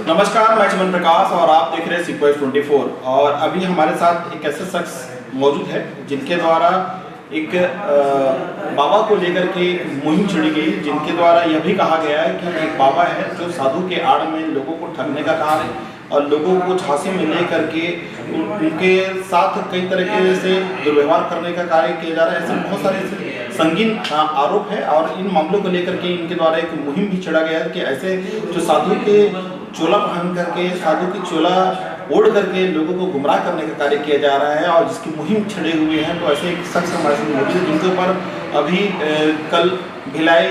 नमस्कार, मैं चमन प्रकाश और आप देख रहे हैं सिक्वेस्ट 24। और अभी हमारे साथ एक ऐसे शख्स मौजूद है जिनके द्वारा एक बाबा को लेकर के मुहिम छिड़ी गई, जिनके द्वारा यह भी कहा गया है कि एक बाबा है जो साधु के आड़ में लोगों को ठगने का काम है और लोगों को झांसे में ले करके उनके साथ कई तरीके से दुर्व्यवहार करने का कार्य किया जा रहा है। ऐसे बहुत सारे संगीन आरोप है और इन मामलों को लेकर के इनके द्वारा एक मुहिम भी छेड़ा गया है कि ऐसे जो साधु के चोला पहन करके, साधु की चोला ओढ़ करके लोगों को गुमराह करने का कार्य किया जा रहा है और जिसकी मुहिम छिड़े हुए हैं। तो ऐसे एक शख्स हमारे साथ मौजूद है जिनके ऊपर अभी कल भिलाई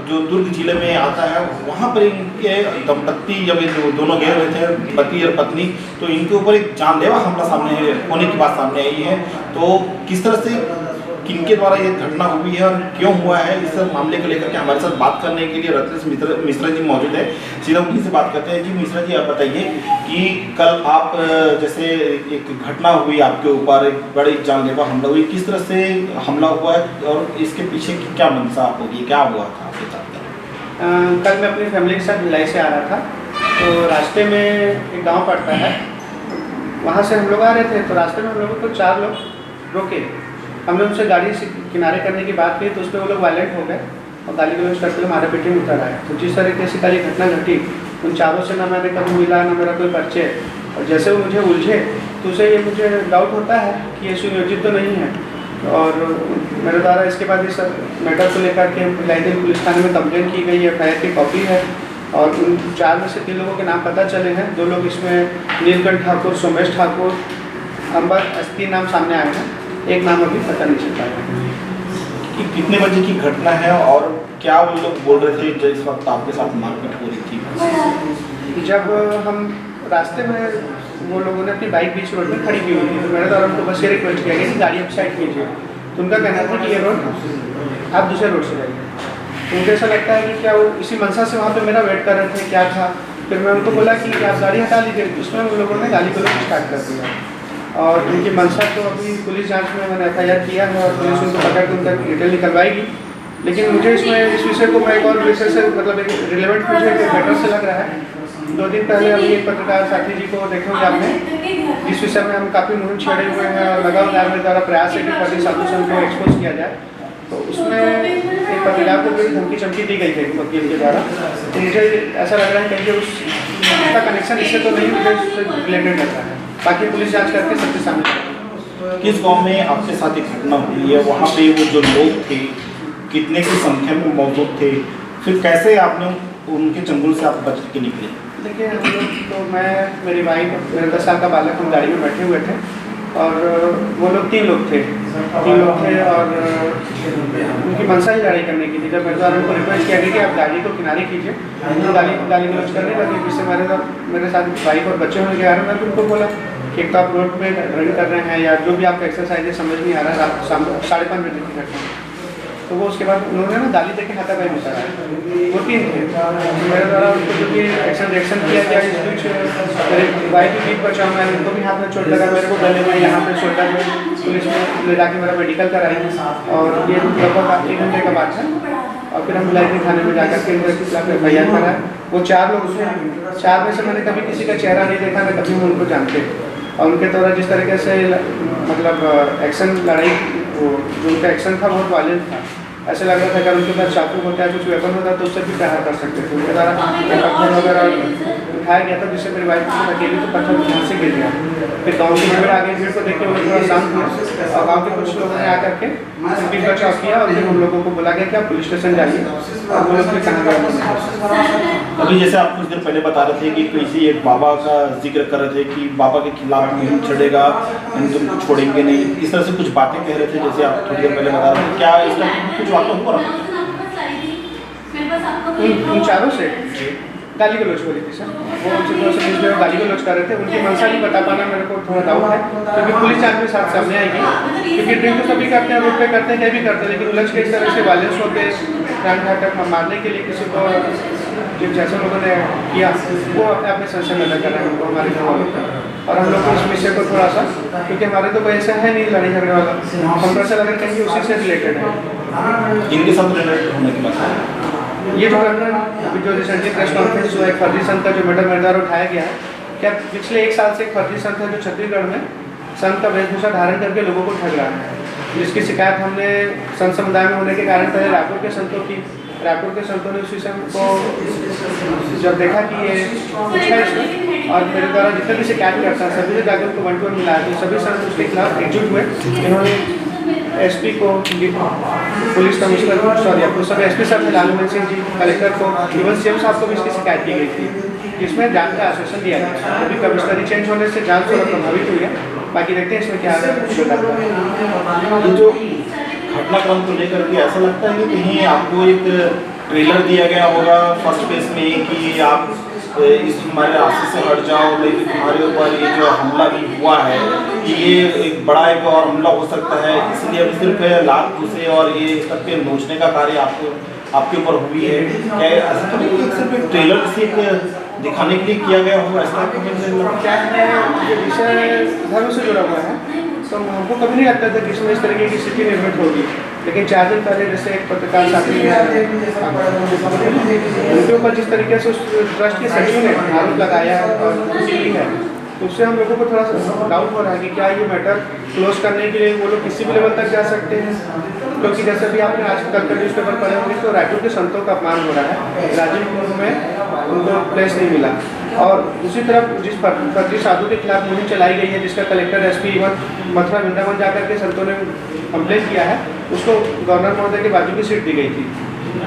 जो दुर्ग जिले में आता है वहाँ पर इनके दंपत्ति जब ये दोनों गए हुए थे, पति और पत्नी, तो इनके ऊपर एक जानलेवा हमला सामने होने की बात सामने आई है। तो किस तरह से किनके द्वारा ये घटना हुई है और क्यों हुआ है, इस मामले को लेकर के हमारे साथ बात करने के लिए रत्नेश मिश्रा जी मौजूद है। सीधा उन्हीं से बात करते हैं। जी मिश्रा जी, आप बताइए कि कल आप जैसे एक घटना हुई आपके ऊपर, एक बड़ी जानलेवा हमला हुई, किस तरह से हमला हुआ है और इसके पीछे की क्या मंशा होगी, क्या हुआ था आपके साथ? कल मैं अपनी फैमिली के साथ भिलाई से आ रहा था, तो रास्ते में एक गाँव पड़ता है, वहाँ से हम लोग आ रहे थे। तो रास्ते में हम लोगों को 4 लोग रोके, हमने उनसे गाड़ी से किनारे करने की बात की तो उसमें वो लोग वायलेंट हो गए और गाली गलौज करते हुए हमारे पीछे में उतर आए। तो जिस तरीके से कल घटना घटी, उन चारों से ना मैंने कभी मिला ना मेरा कोई परिचय, और जैसे वो मुझे उलझे तो उसे ये मुझे डाउट होता है कि ये सुनियोजित तो नहीं है। और मेरे द्वारा इसके बाद इस मैटर को लेकर के भिलाई पुलिस थाने में कंप्लेन की गई, FIR की कॉपी है और उन 4 में से 3 लोगों के नाम पता चले हैं। 2 लोग इसमें नीलकंठ ठाकुर, सोमेश ठाकुर, अंबर, 3 नाम सामने आए हैं, एक नाम अभी पता नहीं चल पाया कि कितने बजे की घटना है और क्या वो लोग बोल रहे थे जिस वक्त आपके साथ मारपीट हो रही थी? जब हम रास्ते में वो लोगों ने अपनी बाइक बीच रोड में खड़ी की हुई थी, तो मेरे द्वारा उनको बस ये रिक्वेस्ट किया गया कि गाड़ी आप साइड कीजिए। तो उनका कहना था कि ये रोड आप दूसरे रोड से जाइए। तो मुझे ऐसा लगता है कि क्या वो इसी मनसा से वहाँ पे मेरा वेट कर रहे थे, क्या था। फिर मैं उनको बोला कि आप गाड़ी हटा लीजिए, उसमें उन लोगों ने गाली गलौज स्टार्ट कर दिया और उनकी मंशा तो अभी पुलिस जांच में मैंने FIR किया है और पुलिस उनको पकड़ के उनका डिटेल निकलवाएगी। लेकिन मुझे इसमें इस विषय को मैं एक और विषय से मतलब एक रिलेवेंट मुझे बेटर से लग रहा है। 2 दिन पहले अभी एक पत्रकार साथी जी को देखे होंगे आपने, इस विषय में हम काफ़ी मुहिम छेड़े हुए हैं और लगातार मेरे द्वारा प्रयास है कि प्रति साधु संघ को एक्सपोज किया जाए। तो उसमें एक पत्रकार को भी धमकी चमकी दी गई थी वकील के द्वारा। तो मुझे ऐसा लग रहा है कहीं उसका कनेक्शन इससे तो नहीं, मुझे उससे रिलेटेड लग रहा है। बाकी पुलिस जांच करके सबके सामने। किस गांव में आपके साथ एक घटना हुई है, वहाँ पे वो जो लोग थे कितने की संख्या में मौजूद थे, फिर कैसे आपने उनके चंगुल से आप बच के निकले? देखिए, हम लोग तो मैं, मेरी वाइफ, मेरे 10 साल का बालक, हम गाड़ी में बैठे हुए थे और वो लोग 3 लोग थे और उनकी मनसा ही लड़ाई करने की थी। जब मेरे द्वारा उनको रिक्वेस्ट किया गया कि आप गाड़ी को किनारे कीजिए, तो गाली गलौज करने लगे, जिससे मेरे साथ वाइफ और बच्चे होने के कारण मैं उनको बोला कि एक तो आप रोड में ड्राइविंग कर रहे हैं या जो भी आपका एक्सरसाइज है समझ नहीं आ रहा है, रात 5:30 बजे की घटना। तो वो उसके बाद उन्होंने ना गाली देके हाथापाई में कराया। वो 3 थे, मेरे द्वारा उनको जो भी रिएक्शन किया गया। इस बीच मेरे वाइफ की बीच बचाव में, उनको भी हाथ में चोट लगा, मेरे को गले में, यहाँ पे शोल्डर में पुलिस में ले जाके मेरा मेडिकल कराई और ये लगभग 1 घंटे का बात है। और फिर हम भिलाई थाने में जाकर के इनके खिलाफ FIR कराए। वो 4 लोग थे, 4 में से मैंने कभी किसी का चेहरा नहीं देखा, मैं कभी उनको जानते। और उनके द्वारा जिस तरीके से मतलब एक्शन लड़ाई, वो जो उनका एक्शन था बहुत वायलेंट था। ऐसे लग रहा था अगर उनके पास चाकू होता है, कुछ वेपन होता है तो उससे भी प्रहार कर सकते थे। उनके द्वारा पत्थर वगैरह उठाया गया था, जिससे मेरी वाइफ को अकेले तो पत्थर ध्यान से गिर गया। फिर गाँव की भीड़ आ गई, भीड़ को देख के वो थोड़ा शांत हुआ और गाँव के कुछ लोगों ने आकर के उनकी बचाव किया और फिर उन लोगों को बोला गया कि आप पुलिस स्टेशन जाइए और वो लोग फिर कहाँ गए। अभी जैसे आप कुछ देर पहले बता रहे थे कि किसी एक बाबा का जिक्र कर रहे थे कि बाबा के खिलाफ मुहिम छेड़ेगा, हम तुमको छोड़ेंगे नहीं, इस तरह से कुछ बातें कह रहे थे जैसे आप थोड़ी देर पहले बता रहे थे। क्या इसका कुछ वाक़या हुआ? उन 4 से गाली गलौज हो रही थी सर, वो उनसे थोड़ा सा बीच में गाली गलौज कर रहे थे। उनकी मंशा नहीं बता पाना मेरे को थोड़ा डाउट है, क्योंकि पुलिस जांच में साथ सामने आएगी। क्योंकि ड्रिंक तो सभी करते हैं, रोड पे करते हैं, क्या भी करते हैं, लेकिन उलझ के इस तरह से वायलेंस होते प्राण घातक मारने के लिए किसी को जिन जैसे लोगों ने किया, वो अपने आप में संशय पैदा कर रहे हैं उनको हमारे गाँव में। और हम लोग को इस विषय को थोड़ा सा, क्योंकि हमारे तो कोई ऐसा है नहीं लड़ाई झगड़े वाला, हम तो ऐसा लग रहा है कि उसी से रिलेटेड है। इनके साथ रिलेटेड होने की बात है। ये जो प्रकरण अभी जो रिसेंटली प्रेस कॉन्फ्रेंस हुआ, एक फर्जी संत का जो मैटर मेरे द्वारा उठाया गया है, क्या पिछले 1 साल से एक फर्जी संत है जो छत्तीसगढ़ में संत का वेशभूषा धारण करके लोगों को ठग रहा है, जिसकी शिकायत हमने संत समुदाय में होने के कारण पहले रायपुर के संतों ने उस विषय को जब देखा कि ये कुछ है इसमें, और मेरे द्वारा जितने भी शिकायत करता है सभी से जाकर उनको 1-to-1 मिला है, तो सभी संत उसके खिलाफ एकजुट हुए। इन्होंने एसपी को, पुलिस कमिश्नर को, सब एसपी साहब ने, लालू सिंह जी, कलेक्टर को, इवन सीएम साहब को भी इसकी शिकायत की गई थी, जिसमें जांच का आश्वासन दिया गया। अभी कमिश्नरी चेंज होने से जांच थोड़ा प्रभावित हुई है, बाकी देखते हैं इसमें क्या है। ये जो घटनाक्रम को लेकर के ऐसा लगता है कि कहीं आपको एक ट्रेलर दिया गया होगा फर्स्ट फेज में कि आप इस हमारे रास्ते से हट जाओ, लेकिन तुम्हारे ऊपर ये जो हमला भी हुआ है कि ये एक बड़ा एक और हमला हो सकता है, इसलिए अभी सिर्फ लात घुसे और ये इस तक पे नोचने का कार्य आपके ऊपर हुई है। क्या ऐसा तो नहीं कि सिर्फ एक ट्रेलर से एक दिखाने के लिए किया गया होगा? ऐसा क्या है, ये विषय धर्म से जुड़ा हुआ है, तो हमको कभी नहीं लगता था कि इसमें इस तरीके की स्थिति निर्मित होगी, लेकिन 4 दिन पहले जैसे एक पत्रकार साथी उनके ऊपर जिस तरीके से उस ट्रस्ट के सचिव ने आरोप लगाया और दी है, तो उससे हम लोगों को थोड़ा सा डाउट हो रहा है कि क्या ये मैटर क्लोज करने के लिए वो लोग किसी भी लेवल तक जा सकते हैं, क्योंकि जैसे भी आपने आज कल का न्यूज़पेपर पढ़े होंगे तो रायपुर के संतों का अपमान हो रहा है, राजीव में उनको प्लेस नहीं मिला। और दूसरी तरफ जिस फर्जी साधु के खिलाफ मुहिम चलाई गई है, जिसका collector, SP, even Mathura Vrindavan जाकर के संतों ने कंप्लेंट किया है, उसको गवर्नर महोदय के बाजू की सीट दी गई थी।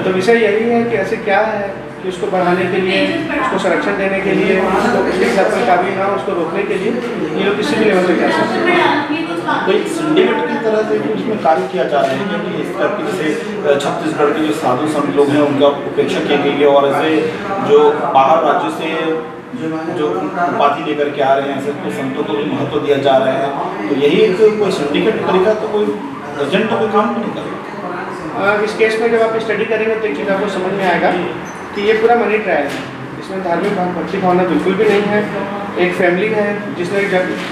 तो विषय यही है कि ऐसे क्या है कि उसको बढ़ाने के लिए, उसको संरक्षण देने के लिए, उसको उसके खिलाफ कोई काबू ना हो, उसको रोकने के लिए ये लोग किसी भी लेवल से जा सकते हैं। तो एक सिंडिकेट की तरह से उसमें कार्य किया जा रहा है, क्योंकि इस तरीके से छत्तीसगढ़ के जो साधु संत लोग हैं उनका उपेक्षा की गई है, और ऐसे जो बाहर राज्यों से जो उपाधि लेकर के आ रहे हैं, ऐसे तो संतों को भी महत्व दिया जा रहा है। तो यही एक कोई सिंडिकेट तरीका, तो कोई एजेंट तो कोई काम नहीं कर रहा। इस केस में जब आप स्टडी करेंगे तो एक चीज़ आपको समझ में आएगा कि ये पूरा मनी ट्रायल है, इसमें धार्मिक भक्ति भावना बिल्कुल भी नहीं है। एक फैमिली है जिसने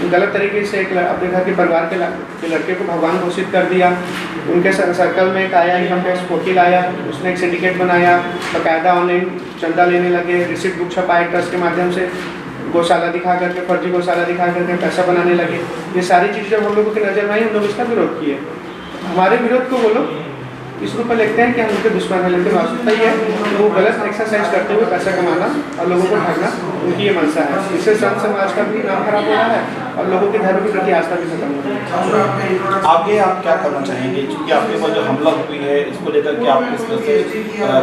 गलत तरीके से एक अपने घर के परिवार के लड़के को भगवान घोषित कर दिया। उनके सर्कल में एक आया इनकम टैक्स वकील आया, उसने एक सिंडिकेट बनाया, बाकायदा ऑनलाइन चंदा लेने लगे, रिसिप्ट बुक छपाए ट्रस्ट के माध्यम से, गौशाला दिखा करके, फर्जी गौशाला दिखा करके पैसा बनाने लगे। ये सारी चीज़ जब हम लोगों की नजर में आई, हम लोग इसका विरोध किए। हमारे विरोध को वो लोग इस रूप में लिखते हैं कि हम उनके दुश्मन है, लेकिन वास्तविकता ही है कि वो गलत एक्सरसाइज करते हुए पैसा कमाना और लोगों को ठगना उनकी ये मंशा है। इससे संत समाज का भी नाम खराब हो रहा है और लोगों के धर्म के प्रति आस्था भी खत्म हो रही है। आगे आप क्या करना चाहेंगे, क्योंकि आपके ऊपर जो हमला हुई है इसको लेकर के आप किस तरह से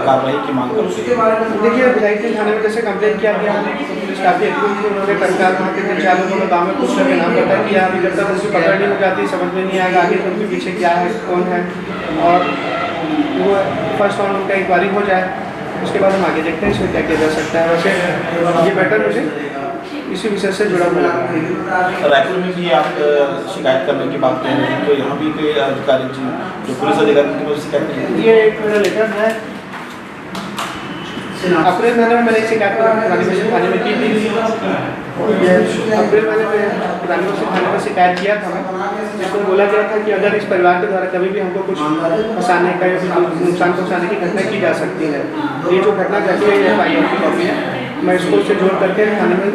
कार्रवाई की मांग करते हैं? देखिए, भिलाई थाने में जैसे कंप्लेंट किया गया, पुलिस काफ़ी एक्टिव थी, उन्होंने तत्काल वहाँ के 3-4 लोगों ने गाँव में पूछ करके नाम पता किया। अभी जब तक उसकी पकड़ नहीं हो जाती समझ में नहीं आएगा आगे उनके पीछे क्या है, कौन है, और वो फर्स्ट राउंड उनका इंक्वायरी हो जाए, उसके बाद हम आगे देखते हैं इसमें क्या किया जा सकता है। वैसे ये मैटर मुझे इसी विषय से जुड़ा हुआ है। रायपुर में भी आप शिकायत करने की बात कह रहे हैं, तो यहाँ भी कोई अधिकारी जो पुलिस अधिकारी की शिकायत की? ये एक मेरा लेटर है, अप्रैल महीने में मैंने एक शिकायत रानीबस्ती थाने में की थी। अप्रैल महीने में रानीबस्ती थाने में शिकायत किया था मैं, जिसमें बोला गया था कि अगर इस परिवार के द्वारा कभी भी हमको कुछ फंसाने का या नुकसान पहुँचाने की घटना की जा सकती है, ये जो घटना घटी है FIR की कॉपी है, मैं इसको उससे जोड़ करके थाने में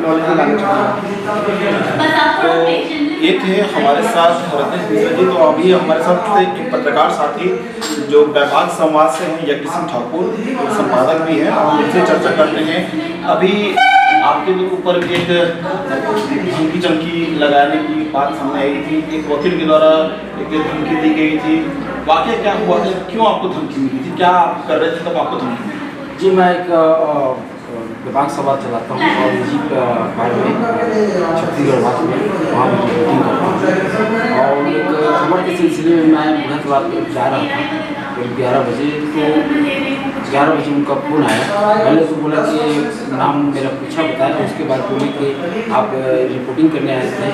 नॉलेज में लाना चाहूँगा। तो ये थे हमारे साथ रत्नेश मिश्रा जी। तो अभी हमारे साथ एक पत्रकार साथी जो बैबाग समाज से हैं, यज्ञ सिंह ठाकुर, संपादक भी हैं, हम उनसे चर्चा करते हैं। अभी आपके ऊपर भी एक धमकी चमकी लगाने की बात सामने आई थी, एक वकील के द्वारा एक धमकी दी गई थी, वाकई क्या हुआ था, क्यों आपको धमकी मिली थी, क्या आप कर रहे थे तब आपको धमकी मिली? जी, मैं एक विभाग सभा चलाता हूँ और जीप भाग में छत्तीसगढ़ भाग में वहाँ मुझे मीटिंग करता हूँ, और एक खबर के सिलसिले में मैं बुधवार को जा रहा था करीब 11 बजे। तो 11 बजे उनका फ़ोन आया, पहले तो बोला कि नाम मेरा पूछा, बताया, उसके बाद बोले कि आप रिपोर्टिंग करने आए थे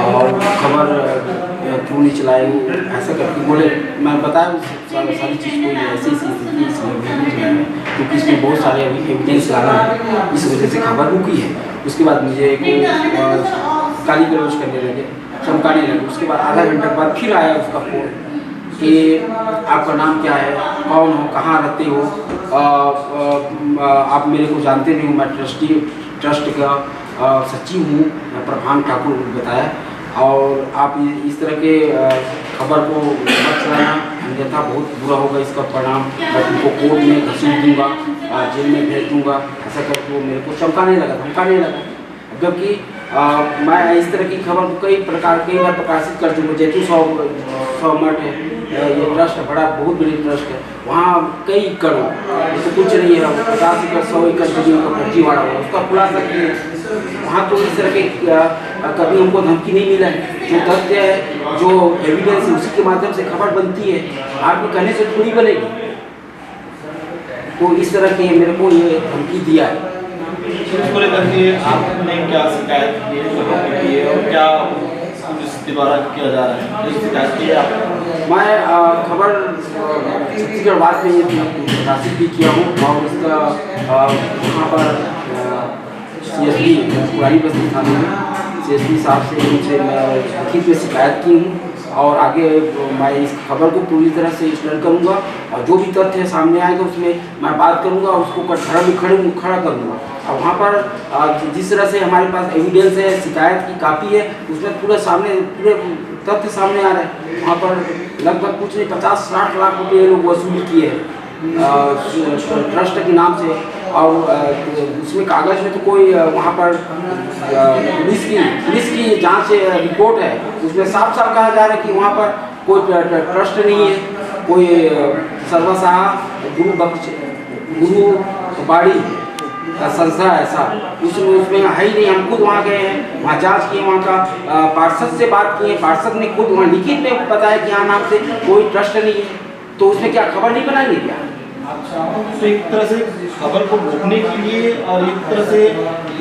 और खबर क्यों नहीं चलाए, ऐसा करके बोले। मैं बताया सारी चीज़ कोई ऐसी स्थिति इसलिए क्योंकि इसमें बहुत सारे अभी एविडेंस लाना है, इस वजह से खबर रुकी है। उसके बाद मुझे गाली गलौज करने लगे, चमकाने लगे। उसके बाद आधा घंटे बाद फिर आया उसका फ़ोन कि आपका नाम क्या है, कौन हो, कहाँ रहते हो, आप मेरे को जानते नहीं हो, मैं ट्रस्ट का सचिव हूँ, प्रभान ठाकुर बताया। और आप इस तरह के खबर को मत चलाना, अन्यथा बहुत बुरा होगा इसका परिणाम। मैं तुमको कोर्ट में घसीट दूँगा, जेल में भेज दूँगा, ऐसा करके वो मेरे को धमकाने लगा। जबकि मैं इस तरह की खबर को कई बार प्रकाशित कर चुका हूँ। जैतू 100 मठ है, ये ट्रस्ट है, बहुत बड़ी ट्रस्ट है, वहाँ कई एकड़ तो कुछ नहीं है, 50 एकड़ 100 एकड़ जमीन का फर्जीवाड़ा हुआ, उसका खुलासा किए। वहाँ तो इस तरह के कभी हमको धमकी नहीं मिला है। जो तथ्य है, जो एविडेंस है, उसी के माध्यम से खबर बनती है, आपके कहने से थोड़ी बनेगी। तो इस तरह के मेरे को ये धमकी दिया है। इसको लेकर के आपने क्या शिकायत की है और क्या पुलिस द्वारा किया जा रहा है, शिकायत की है आपने? मैं खबर छत्तीसगढ़ बाद में ये प्रकाशित भी किया हूँ और इसका वहाँ पर CSP पुरानी बस्ती थाने में CSP साहब से उनसे मैं लिखित में शिकायत की हूँ। और आगे मैं इस खबर को पूरी तरह से स्टडी करूँगा और जो भी तथ्य सामने आएगा उसमें मैं बात करूँगा और उसको कटघरे में खड़ा कर दूँगा। और वहाँ पर जिस तरह से हमारे पास एविडेंस है, शिकायत की कापी है, उसमें पूरे तथ्य सामने आ रहे हैं। वहाँ पर लगभग कुछ नहीं 50-60 लाख रुपये ये लोग वसूल किए हैं ट्रस्ट के नाम से। और उसमें कागज में तो कोई वहाँ पर पुलिस की जांच रिपोर्ट है, उसमें साफ कहा जा रहा है कि वहाँ पर कोई ट्रस्ट नहीं है, कोई सर्वसहा गुरु बाड़ी संस्था ऐसा उसमें है ही नहीं। हम खुद वहाँ गए हैं, वहाँ जांच किए, वहाँ का पार्षद से बात किए, पार्षद ने खुद वहाँ लिखित में बताया कि यहाँ नाम से कोई ट्रस्ट नहीं है। तो उसमें क्या खबर नहीं बनाएंगे क्या? अच्छा, तो एक तरह से खबर को रोकने के लिए और एक तरह से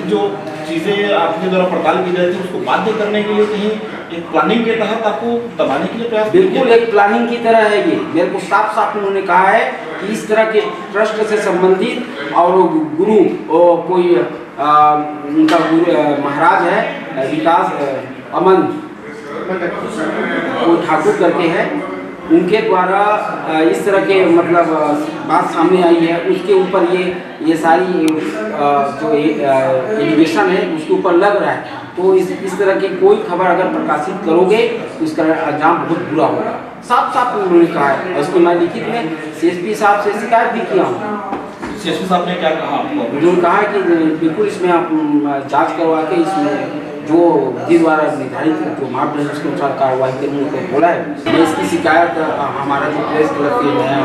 जो चीज़ें आपके द्वारा पड़ताल की जाती है उसको बाध्य करने के लिए कहीं एक प्लानिंग के तहत आपको दबाने के लिए प्रयास? बिल्कुल एक प्लानिंग की तरह है ये। मेरे को साफ उन्होंने कहा है कि इस तरह के ट्रस्ट से संबंधित और गुरु कोई उनका गुरु महाराज है विकास अमन कोई ठाकुर करके है, उनके द्वारा इस तरह के मतलब बात सामने आई है। उसके ऊपर ये सारी जो एलिगेशन है उसके ऊपर लग रहा है। तो इस तरह की कोई खबर अगर प्रकाशित करोगे तो इसका अंजाम बहुत बुरा होगा। साफ उन्होंने कहा है। इसको मैं लिखित में CSP साहब से शिकायत भी किया हूँ। CSP साहब ने क्या कहा आपको? उन्होंने कहा कि बिल्कुल इसमें आप जाँच करवा के इसमें जो विधि द्वारा निर्धारित जो मापदंड उसके अनुसार कार्रवाई करने को बोला है। मैं इसकी शिकायत हमारा जो प्रेस क्लब के नया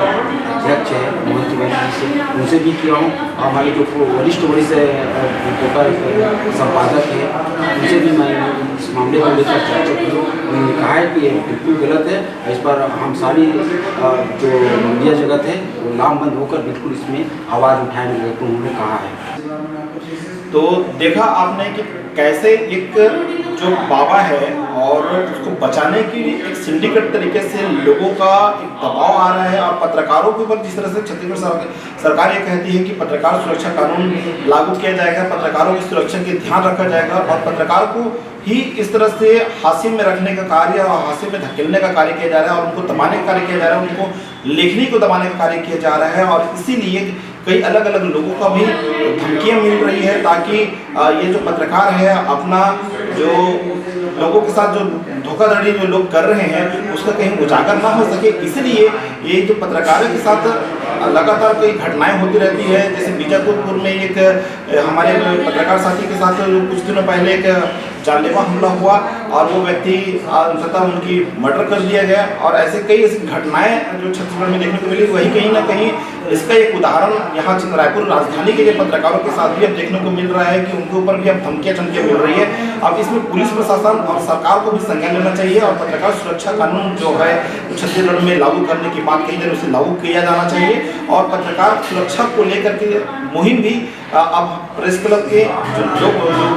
अध्यक्ष है मोहन तिवारी जी से उनसे भी किया हूँ। हमारे जो वरिष्ठ रिपोर्टर संपादक है उनसे भी मैं इस मामले को लेकर चर्चा की। उन्होंने कहा है कि ये बिल्कुल गलत है, इस पर हम सारी जो मीडिया जगत है वो लामबंद होकर बिल्कुल इसमें आवाज़ उठाएंगे तो उन्होंने कहा है। तो देखा आपने कि कैसे एक जो बाबा है और उसको बचाने के लिए एक सिंडिकेट तरीके से लोगों का एक दबाव आ रहा है और पत्रकारों के ऊपर जिस तरह से छत्तीसगढ़ सरकार ये कहती है कि पत्रकार सुरक्षा कानून लागू किया जाएगा, पत्रकारों की सुरक्षा के ध्यान रखा जाएगा और पत्रकार को ही इस तरह से हाशिए में रखने का कार्य और हाशिए में धकेलने का कार्य किया जा रहा है और उनको दबाने का कार्य किया जा रहा है, उनको लेखनी को दबाने का कार्य किया जा रहा है। और इसीलिए कई अलग अलग लोगों का भी धमकियाँ मिल रही है ताकि ये जो पत्रकार है अपना जो लोगों के साथ जो धोखाधड़ी जो लोग कर रहे हैं उसका कहीं उजागर ना हो सके। इसलिए ये जो पत्रकारों के साथ लगातार कई घटनाएं होती रहती है। जैसे बीजापुर में एक हमारे पत्रकार साथी के साथ कुछ दिनों पहले एक जानलेवा हमला हुआ और वो व्यक्ति अंततः उनकी मर्डर कर दिया गया। और ऐसे कई ऐसी घटनाएं जो छत्तीसगढ़ में देखने को मिली, वही कहीं ना कहीं इसका एक उदाहरण यहाँ रायपुर राजधानी के पत्रकारों के साथ भी अब देखने को मिल रहा है कि उनके ऊपर भी अब धमकियाँ मिल रही है। अब इसमें पुलिस प्रशासन और सरकार को भी संज्ञान लेना चाहिए और पत्रकार सुरक्षा कानून जो है छत्तीसगढ़ में लागू करने की बात कही जा रही है उसे लागू किया जाना चाहिए। और पत्रकार सुरक्षा को लेकर के मुहिम भी अब प्रेस क्लब के जो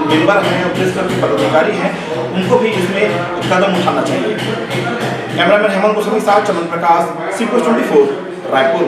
मेंबर हैं, प्रेस क्लब के पदाधिकारी हैं, उनको भी इसमें कदम उठाना चाहिए। कैमरामैन हेमंत गोस्वामी के साथ चमन प्रकाश, C24 रायपुर।